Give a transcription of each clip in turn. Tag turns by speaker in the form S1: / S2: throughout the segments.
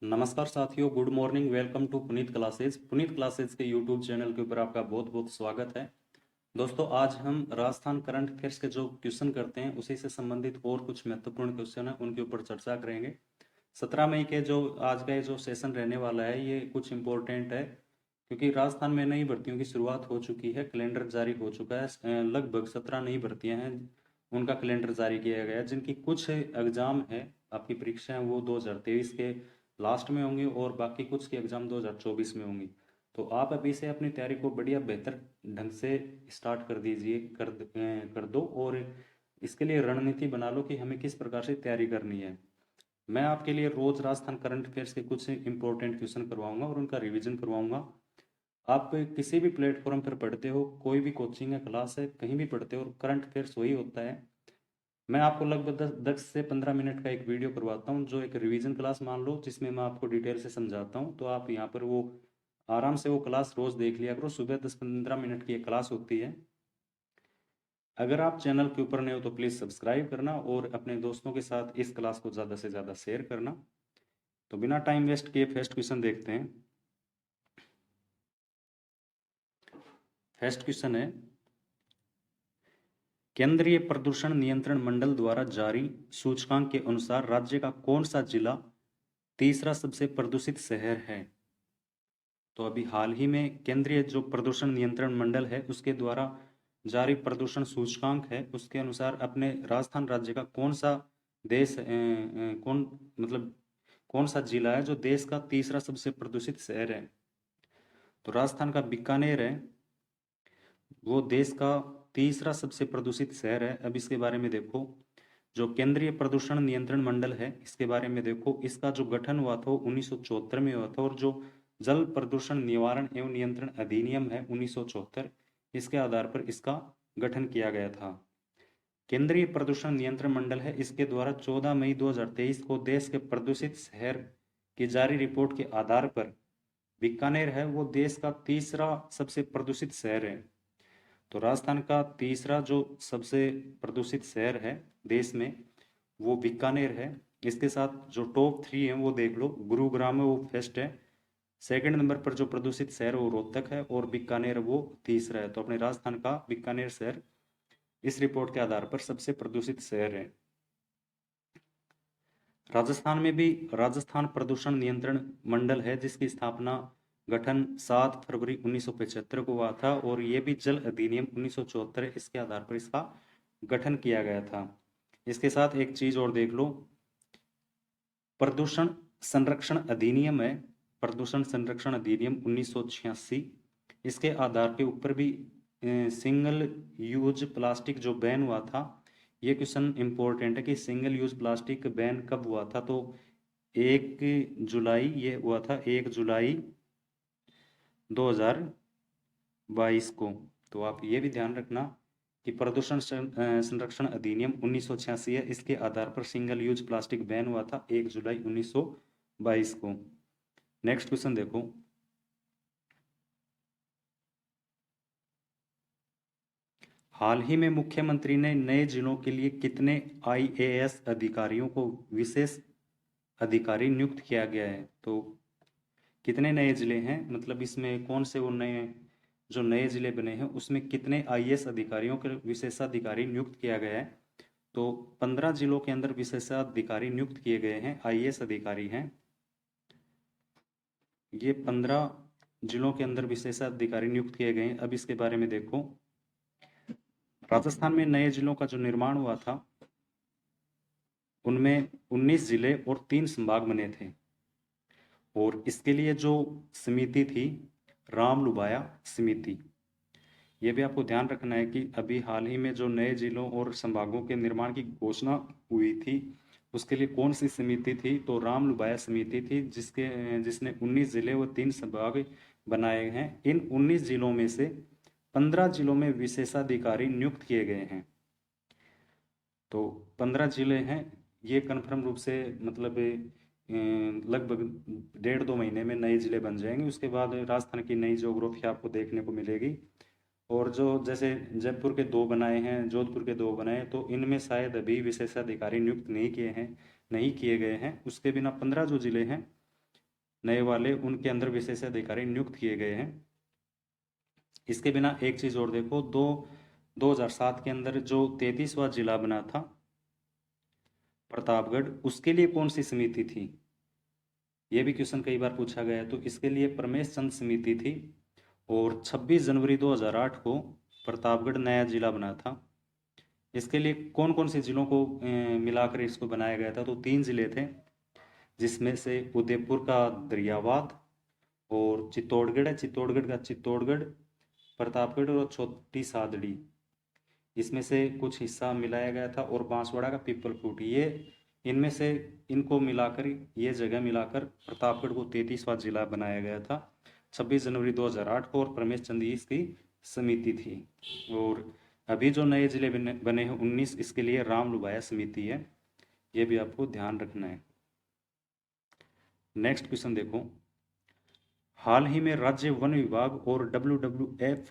S1: नमस्कार साथियों, good morning. Welcome to Puneet classes. Puneet classes के यूट्यूब चैनल के ऊपर आपका बहुत बहुत स्वागत है। दोस्तों, आज हम राजस्थान करंट अफेयर्स के जो क्वेश्चन करते हैं उसी से संबंधित और कुछ महत्वपूर्ण क्वेश्चन है उनके ऊपर चर्चा करेंगे। 17 मई के जो आज का ये जो सेशन रहने वाला है ये कुछ इम्पोर्टेंट है, क्योंकि राजस्थान में नई भर्तियों की शुरुआत हो चुकी है। कैलेंडर जारी हो चुका है। लगभग 17 नई भर्तियां हैं, उनका कैलेंडर जारी किया गया है, जिनकी कुछ एग्जाम है, आपकी परीक्षाएं वो 2023 के लास्ट में होंगी और बाकी कुछ की एग्जाम 2024 में होंगी। तो आप अभी से अपनी तैयारी को बढ़िया बेहतर ढंग से स्टार्ट कर दीजिए, कर दो, और इसके लिए रणनीति बना लो कि हमें किस प्रकार से तैयारी करनी है। मैं आपके लिए रोज राजस्थान करंट अफेयर्स के कुछ इंपॉर्टेंट क्वेश्चन करवाऊंगा और उनका रिवीजन करवाऊंगा। आप किसी भी प्लेटफॉर्म पर पढ़ते हो, कोई भी कोचिंग है, क्लास है, कहीं भी पढ़ते हो, करंट अफेयर्स वही होता है। मैं आपको लगभग 10 से 15 मिनट का एक वीडियो करवाता हूँ, जो एक रिवीजन क्लास मान लो, जिसमें मैं आपको डिटेल से समझाता हूँ। तो आप यहाँ पर वो आराम से वो क्लास रोज देख लिया करो। सुबह 10-15 मिनट की एक क्लास होती है। अगर आप चैनल के ऊपर नए हो तो प्लीज़ सब्सक्राइब करना और अपने दोस्तों के साथ इस क्लास को ज़्यादा से ज़्यादा शेयर करना। तो बिना टाइम वेस्ट किए फर्स्ट क्वेश्चन देखते हैं। फर्स्ट क्वेश्चन है, केंद्रीय प्रदूषण नियंत्रण मंडल द्वारा जारी सूचकांक के अनुसार राज्य का कौन सा जिला तीसरा सबसे प्रदूषित शहर है? तो अभी हाल ही में केंद्रीय जो प्रदूषण नियंत्रण मंडल है उसके द्वारा जारी प्रदूषण सूचकांक है, उसके अनुसार अपने राजस्थान राज्य का कौन सा देश कौन मतलब कौन सा जिला है जो देश का तीसरा सबसे प्रदूषित शहर है? तो राजस्थान का बीकानेर है, वो देश का तीसरा सबसे प्रदूषित शहर है। अब इसके बारे में देखो, जो केंद्रीय प्रदूषण नियंत्रण मंडल है इसके बारे में देखो, इसका जो गठन हुआ था वो 1974 में हुआ था, और जो जल प्रदूषण निवारण एवं नियंत्रण अधिनियम है 1974, इसके आधार पर इसका गठन किया गया था। केंद्रीय प्रदूषण नियंत्रण मंडल है, इसके द्वारा 14 मई 2023 को देश के प्रदूषित शहर की जारी रिपोर्ट के आधार पर बीकानेर है वो देश का तीसरा सबसे प्रदूषित शहर है। तो राजस्थान का तीसरा जो सबसे प्रदूषित शहर है देश में वो बीकानेर है। इसके साथ जो टॉप 3 है वो देख लो, गुरुग्राम है वो फर्स्ट है, सेकंड नंबर पर जो प्रदूषित शहर वो रोहतक है, और बीकानेर वो तीसरा है। तो अपने राजस्थान का बीकानेर शहर इस रिपोर्ट के आधार पर सबसे प्रदूषित शहर है। राजस्थान में भी राजस्थान प्रदूषण नियंत्रण मंडल है, जिसकी स्थापना गठन 7 फरवरी 1975 को हुआ था, और ये भी जल अधिनियम 1974 इसके आधार पर इसका गठन किया गया था। इसके साथ एक चीज और देख लो, प्रदूषण संरक्षण अधिनियम है, प्रदूषण संरक्षण अधिनियम 1986, इसके आधार के ऊपर भी सिंगल यूज प्लास्टिक जो बैन हुआ था। ये क्वेश्चन इंपॉर्टेंट है कि सिंगल यूज प्लास्टिक बैन कब हुआ था? तो 1 जुलाई ये हुआ था, 1 जुलाई 2022 को। तो आप ये भी ध्यान रखना कि प्रदूषण संरक्षण अधिनियम 1986 है, इसके आधार पर सिंगल यूज प्लास्टिक बैन हुआ था 1 जुलाई 1922 को। नेक्स्ट क्वेश्चन देखो, हाल ही में मुख्यमंत्री ने नए जिलों के लिए कितने आईएएस अधिकारियों को विशेष अधिकारी नियुक्त किया गया है? तो कितने नए जिले हैं, मतलब इसमें कौन से वो नए जो नए जिले बने हैं उसमें कितने आईएएस अधिकारियों के विशेषाधिकारी नियुक्त किया गया है? तो 15 जिलों के अंदर विशेषाधिकारी नियुक्त किए गए हैं, आईएएस अधिकारी हैं। ये 15 जिलों के अंदर विशेषाधिकारी नियुक्त किए गए हैं। अब इसके बारे में देखो, राजस्थान में नए जिलों का जो निर्माण हुआ था उनमें 19 जिले और 3 संभाग बने थे, और इसके लिए जो समिति थी राम लुबाया समिति। ये भी आपको ध्यान रखना है कि अभी हाल ही में जो नए जिलों और संभागों के निर्माण की घोषणा हुई थी उसके लिए कौन सी समिति थी? तो राम लुबाया समिति थी, जिसने 19 जिले व 3 संभाग बनाए हैं। इन 19 जिलों में से 15 जिलों में विशेषाधिकारी नियुक्त किए गए हैं। तो 15 जिले हैं, ये कन्फर्म रूप से मतलब लगभग 1.5-2 महीने में नए जिले बन जाएंगे। उसके बाद राजस्थान की नई ज्योग्राफी आपको देखने को मिलेगी। और जो जैसे जयपुर के 2 बनाए हैं, जोधपुर के 2 बनाए, तो इनमें शायद अभी विशेषाधिकारी नियुक्त नहीं किए गए हैं। उसके बिना 15 जो जिले हैं नए वाले उनके अंदर विशेष अधिकारी नियुक्त किए गए हैं। इसके बिना एक चीज और देखो, 2007 के अंदर जो 33वां जिला बना था प्रतापगढ़, उसके लिए कौन सी समिति थी? ये भी क्वेश्चन कई बार पूछा गया है। तो इसके लिए परमेश चंद समिति थी। और 26 जनवरी 2008 को प्रतापगढ़ नया जिला बना था। इसके लिए कौन कौन से जिलों को मिलाकर इसको बनाया गया था? तो 3 जिले थे, जिसमें से उदयपुर का दरियावाद और चित्तौड़गढ़ है, चित्तौड़गढ़ का चित्तौड़गढ़, प्रतापगढ़ और छोटी सादड़ी, इसमें से कुछ हिस्सा मिलाया गया था। और बांसवाड़ा का पीपल फूट, ये इनमें से इनको मिलाकर, ये जगह मिलाकर प्रतापगढ़ को 33वां जिला बनाया गया था 26 जनवरी 2008 को। और परमेश चंद इसकी समिति थी। और अभी जो नए जिले बने हैं 19, इसके लिए राम लुभाया समिति है। ये भी आपको ध्यान रखना है। नेक्स्ट क्वेश्चन देखो, हाल ही में राज्य वन विभाग और WWF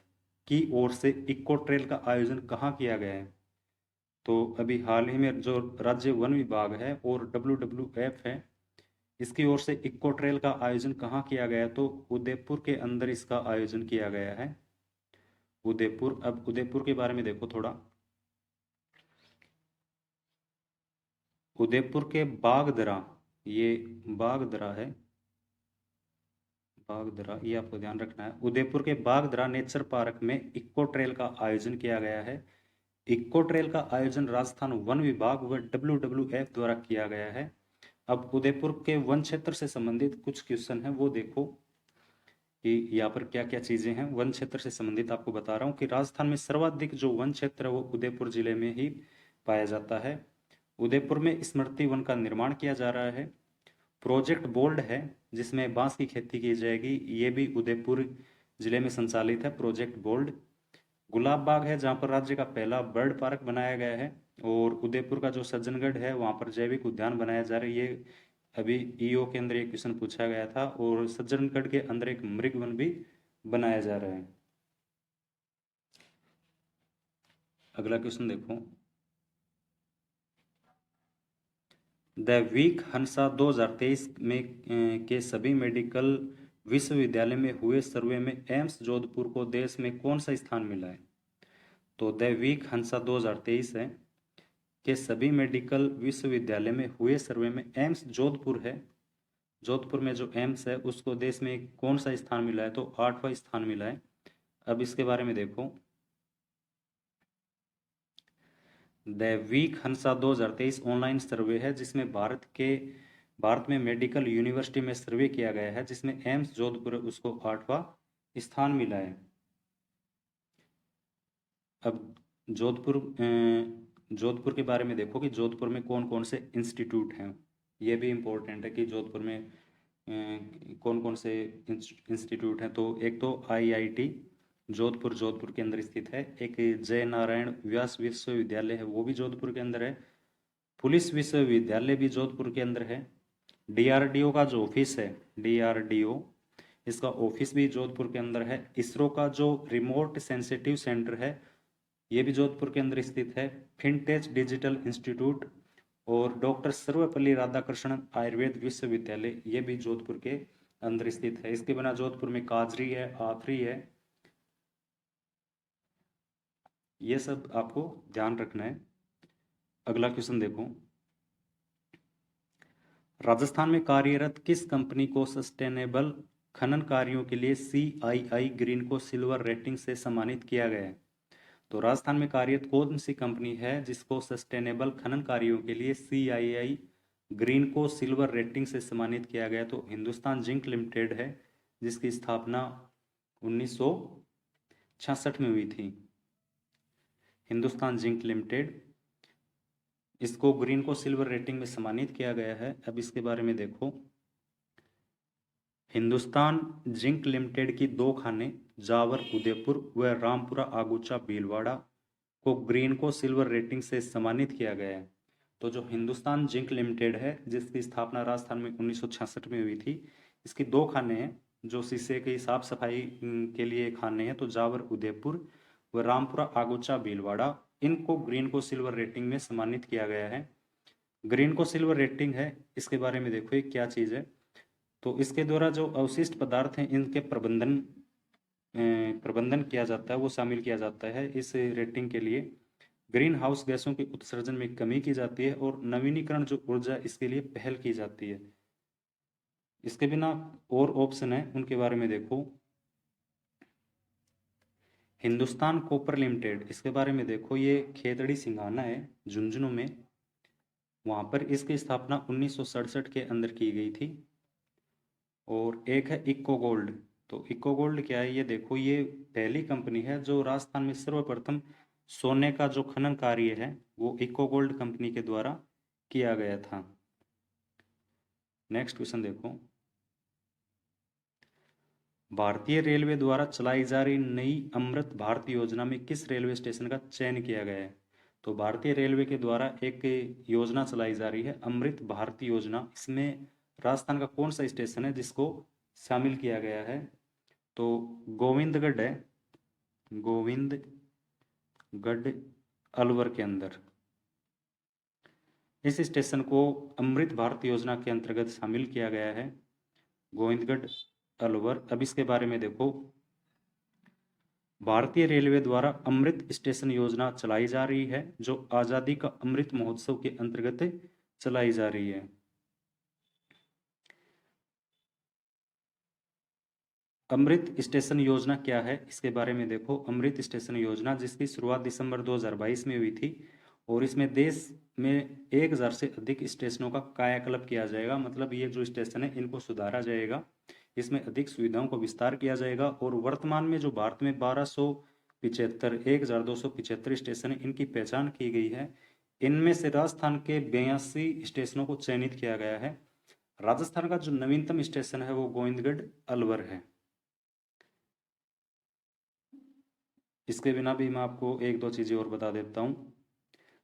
S1: की ओर से इको ट्रेल का आयोजन कहाँ किया गया है? तो अभी हाल ही में जो राज्य वन विभाग है और WWF है, इसकी ओर से इको ट्रेल का आयोजन कहाँ किया गया? तो उदयपुर के अंदर इसका आयोजन किया गया है। उदयपुर। अब उदयपुर के बारे में देखो थोड़ा। उदयपुर के बागदरा, ये बागदरा है, बागदरा, ये आपको ध्यान रखना है। उदयपुर के बागदरा नेचर पार्क में इको ट्रेल का आयोजन किया गया है। इको ट्रेल का आयोजन राजस्थान वन विभाग व WWF द्वारा किया गया है। अब उदयपुर के वन क्षेत्र से संबंधित कुछ क्वेश्चन है, वो देखो कि यहाँ पर क्या क्या चीजें हैं। वन क्षेत्र से संबंधित आपको बता रहा हूँ कि राजस्थान में सर्वाधिक जो वन क्षेत्र है वो उदयपुर जिले में ही पाया जाता है। उदयपुर में स्मृति वन का निर्माण किया जा रहा है। प्रोजेक्ट बोल्ड है, जिसमें बांस की खेती की जाएगी, ये भी उदयपुर जिले में संचालित है, प्रोजेक्ट बोल्ड। गुलाब बाग है, जहाँ पर राज्य का पहला बर्ड पार्क बनाया गया है। और उदयपुर का जो सज्जनगढ़ है, वहाँ पर जैविक उद्यान बनाया जा रहा है। ये अभी ईओ के अंदर एक क्वेश्चन पूछा गया था। और सज्जनगढ़ के अंदर एक मृग वन भी बनाया जा रहा है। अगला क्वेश्चन देखो, द वीक हंसा 2023 में के सभी मेडिकल विश्वविद्यालय में हुए सर्वे में एम्स जोधपुर को देश में कौन सा स्थान मिला है? तो द वीक हंसा 2023 है के सभी मेडिकल विश्वविद्यालय में हुए सर्वे में एम्स जोधपुर है, जोधपुर में जो एम्स है उसको देश में कौन सा स्थान मिला है? तो 8वां स्थान मिला है। अब इसके बारे में देखो, the week Hansa 2023 online survey है, जिसमें भारत में मेडिकल यूनिवर्सिटी में सर्वे किया गया है, जिसमें एम्स जोधपुर उसको 8वां स्थान मिला है। अब जोधपुर के बारे में देखो कि जोधपुर में कौन कौन से इंस्टीट्यूट हैं। ये भी इम्पोर्टेंट है कि जोधपुर में कौन कौन से इंस्टीट्यूट हैं। तो एक तो IIT जोधपुर के अंदर स्थित है। एक जय नारायण व्यास विश्वविद्यालय है, वो भी जोधपुर के अंदर है। पुलिस विश्वविद्यालय भी जोधपुर के अंदर है। DRDO का जो ऑफिस है, DRDO, इसका ऑफिस भी जोधपुर के अंदर है। इसरो का जो रिमोट सेंसिटिव सेंटर है, ये भी जोधपुर के अंदर स्थित है। फिनटेच डिजिटल इंस्टीट्यूट और डॉक्टर सर्वपल्ली राधाकृष्णन आयुर्वेद विश्वविद्यालय, ये भी जोधपुर के अंदर स्थित है। इसके बिना जोधपुर में काजरी है, आखरी है, ये सब आपको ध्यान रखना है। अगला क्वेश्चन देखो, राजस्थान में कार्यरत किस कंपनी को सस्टेनेबल खनन कार्यों के लिए CII ग्रीन को सिल्वर रेटिंग से सम्मानित किया गया है? तो राजस्थान में कार्यरत कौन सी कंपनी है जिसको सस्टेनेबल खनन कार्यों के लिए CII ग्रीन को सिल्वर रेटिंग से सम्मानित किया गया? तो हिंदुस्तान जिंक लिमिटेड है, जिसकी स्थापना 1966 में हुई थी। हिंदुस्तान जिंक लिमिटेड, इसको ग्रीन को सिल्वर रेटिंग में सम्मानित किया गया है। अब इसके बारे में देखो, हिंदुस्तान जिंक लिमिटेड की 2 खानें जावर उदयपुर व रामपुरा आगुचा भीलवाड़ा को ग्रीन को सिल्वर रेटिंग से सम्मानित किया गया है। तो जो हिंदुस्तान जिंक लिमिटेड है, जिसकी स्थापना राजस्थान में 1966 में हुई थी, इसकी 2 खानें हैं जो शीशे की साफ सफाई के लिए खाने हैं। तो जावर उदयपुर व रामपुरा आगुचा भीलवाड़ा, इनको ग्रीन को सिल्वर रेटिंग में सम्मानित किया गया है। ग्रीन को सिल्वर रेटिंग है, इसके बारे में देखो ये क्या चीज़ है। तो इसके द्वारा जो अवशिष्ट पदार्थ हैं इनके प्रबंधन किया जाता है, वो शामिल किया जाता है इस रेटिंग के लिए। ग्रीन हाउस गैसों के उत्सर्जन में कमी की जाती है और नवीनीकरण जो ऊर्जा इसके लिए पहल की जाती है। इसके बिना और ऑप्शन है, उनके बारे में देखो। हिंदुस्तान कॉपर लिमिटेड, इसके बारे में देखो, ये खेतड़ी सिंघाना है झुंझुनू में, वहां पर इसकी स्थापना 1967 के अंदर की गई थी। और एक है इको गोल्ड। तो इको गोल्ड क्या है, ये देखो, ये पहली कंपनी है जो राजस्थान में सर्वप्रथम सोने का जो खनन कार्य है वो इको गोल्ड कंपनी के द्वारा किया गया था। नेक्स्ट क्वेश्चन देखो। भारतीय रेलवे द्वारा चलाई जा रही नई अमृत भारत योजना में किस रेलवे स्टेशन का चयन किया गया है? तो भारतीय रेलवे के द्वारा एक योजना चलाई जा रही है अमृत भारत योजना। इसमें राजस्थान का कौन सा स्टेशन है जिसको शामिल किया गया है? तो गोविंदगढ़ है, गोविंदगढ़ अलवर के अंदर इस स्टेशन को अमृत भारत योजना के अंतर्गत शामिल किया गया है, गोविंदगढ़ अलवर। अब इसके बारे में देखो। भारतीय रेलवे द्वारा अमृत स्टेशन योजना चलाई जा रही है जो आजादी का अमृत महोत्सव के अंतर्गत चलाई जा रही है। अमृत स्टेशन योजना क्या है, इसके बारे में देखो। अमृत स्टेशन योजना जिसकी शुरुआत दिसंबर 2022 में हुई थी और इसमें देश में 1000 से अधिक स्टेशनों का कायाकल्प किया जाएगा। मतलब ये जो स्टेशन है इनको सुधारा जाएगा, इसमें अधिक सुविधाओं को विस्तार किया जाएगा। और वर्तमान में जो भारत में 1275 स्टेशन है इनकी पहचान की गई है। इनमें से राजस्थान के 82 स्टेशनों को चयनित किया गया है। राजस्थान का जो नवीनतम स्टेशन है वो गोविंदगढ़ अलवर है। इसके बिना भी मैं आपको एक दो चीजें और बता देता हूँ।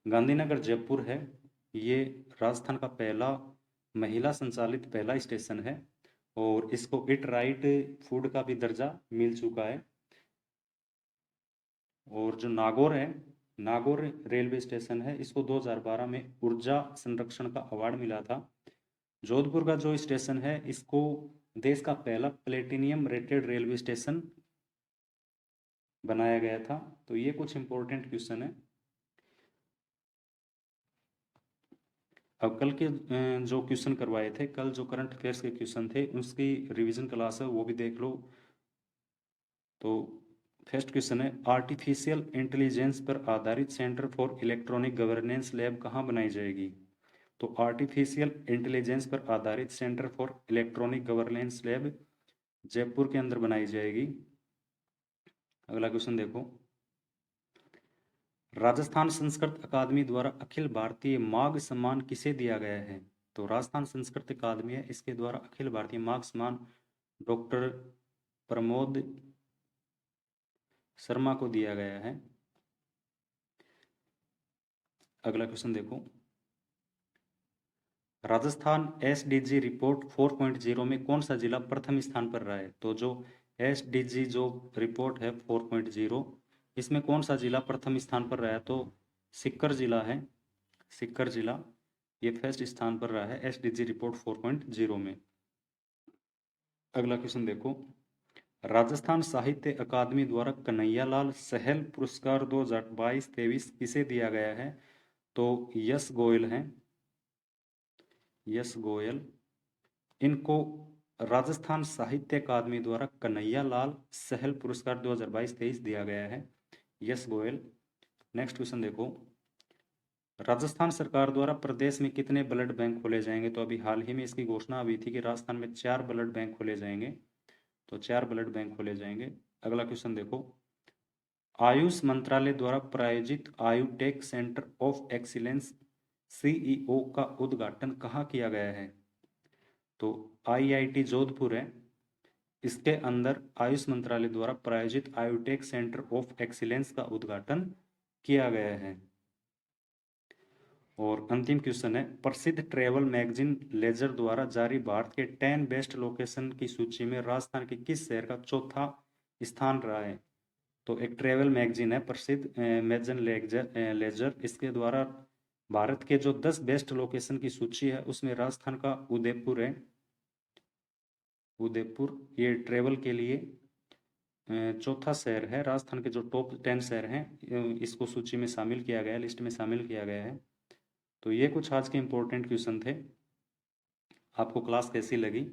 S1: गांधीनगर जयपुर है, ये राजस्थान का पहला महिला संचालित पहला स्टेशन है और इसको इट राइट फूड का भी दर्जा मिल चुका है। और जो नागौर है, नागौर रेलवे स्टेशन है, इसको 2012 में ऊर्जा संरक्षण का अवार्ड मिला था। जोधपुर का जो स्टेशन है इसको देश का पहला प्लेटिनियम रेटेड रेलवे स्टेशन बनाया गया था। तो ये कुछ इंपॉर्टेंट क्वेश्चन है। अब कल के जो क्वेश्चन करवाए थे, कल जो करंट अफेयर्स के क्वेश्चन थे उसकी रिवीजन क्लास है, वो भी देख लो। तो फर्स्ट क्वेश्चन है, आर्टिफिशियल इंटेलिजेंस पर आधारित centre for electronic governance lab कहाँ बनाई जाएगी? तो आर्टिफिशियल इंटेलिजेंस पर आधारित centre for electronic governance lab Jaipur के अंदर बनाई जाएगी। अगला क्वेश्चन देखो। राजस्थान संस्कृत अकादमी द्वारा अखिल भारतीय माघ सम्मान किसे दिया गया है? तो राजस्थान संस्कृत अकादमी है, इसके द्वारा अखिल भारतीय माघ सम्मान डॉक्टर प्रमोद शर्मा को दिया गया है। अगला क्वेश्चन देखो। राजस्थान एसडीजी रिपोर्ट 4.0 में कौन सा जिला प्रथम स्थान पर रहा है? तो जो एसडीजी जो रिपोर्ट है 4.0, इसमें कौन सा जिला प्रथम स्थान पर रहा है? तो सीकर जिला है, सीकर जिला ये फर्स्ट स्थान पर रहा है एसडीजी रिपोर्ट 4.0 में। अगला क्वेश्चन देखो। राजस्थान साहित्य अकादमी द्वारा कन्हैयालाल सहल पुरस्कार 2022-23 किसे दिया गया है? तो यश गोयल हैं, यश गोयल। इनको राजस्थान साहित्य अकादमी द्वारा कन्हैयालाल सहल पुरस्कार 2022-23 दिया गया है, यश गोयल। नेक्स्ट क्वेश्चन देखो। राजस्थान सरकार द्वारा प्रदेश में कितने ब्लड बैंक खोले जाएंगे? तो अभी हाल ही में इसकी घोषणा हुई थी कि राजस्थान में 4 ब्लड बैंक खोले जाएंगे, तो 4 ब्लड बैंक खोले जाएंगे। अगला क्वेश्चन देखो। आयुष मंत्रालय द्वारा प्रायोजित आयुटेक सेंटर ऑफ एक्सीलेंस सीईओ का उद्घाटन कहाँ किया गया है? तो आईआईटी जोधपुर है, इसके अंदर आयुष मंत्रालय द्वारा प्रायोजित आयुटेक सेंटर ऑफ एक्सीलेंस का उद्घाटन किया गया है। और अंतिम क्वेश्चन है, प्रसिद्ध ट्रैवल मैगजीन लेजर द्वारा जारी भारत के 10 बेस्ट लोकेशन की सूची में राजस्थान के किस शहर का चौथा स्थान रहा है? तो एक ट्रैवल मैगजीन है प्रसिद्ध मैगजीन लेजर, इसके द्वारा भारत के जो 10 बेस्ट लोकेशन की सूची है उसमें राजस्थान का उदयपुर है। उदयपुर ये ट्रेवल के लिए चौथा शहर है। राजस्थान के जो टॉप 10 शहर हैं इसको सूची में शामिल किया गया है, लिस्ट में शामिल किया गया है। तो ये कुछ आज के इम्पोर्टेंट क्वेश्चन थे। आपको क्लास कैसी लगी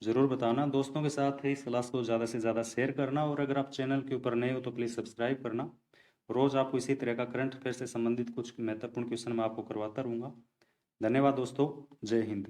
S1: ज़रूर बताना। दोस्तों के साथ इस क्लास को ज़्यादा से ज़्यादा शेयर करना, और अगर आप चैनल के ऊपर नए हो तो प्लीज़ सब्सक्राइब करना। रोज़ आपको इसी तरह का करंट अफेयर से संबंधित कुछ महत्वपूर्ण क्वेश्चन मैं आपको करवाता रहूँगा। धन्यवाद दोस्तों, जय हिंद।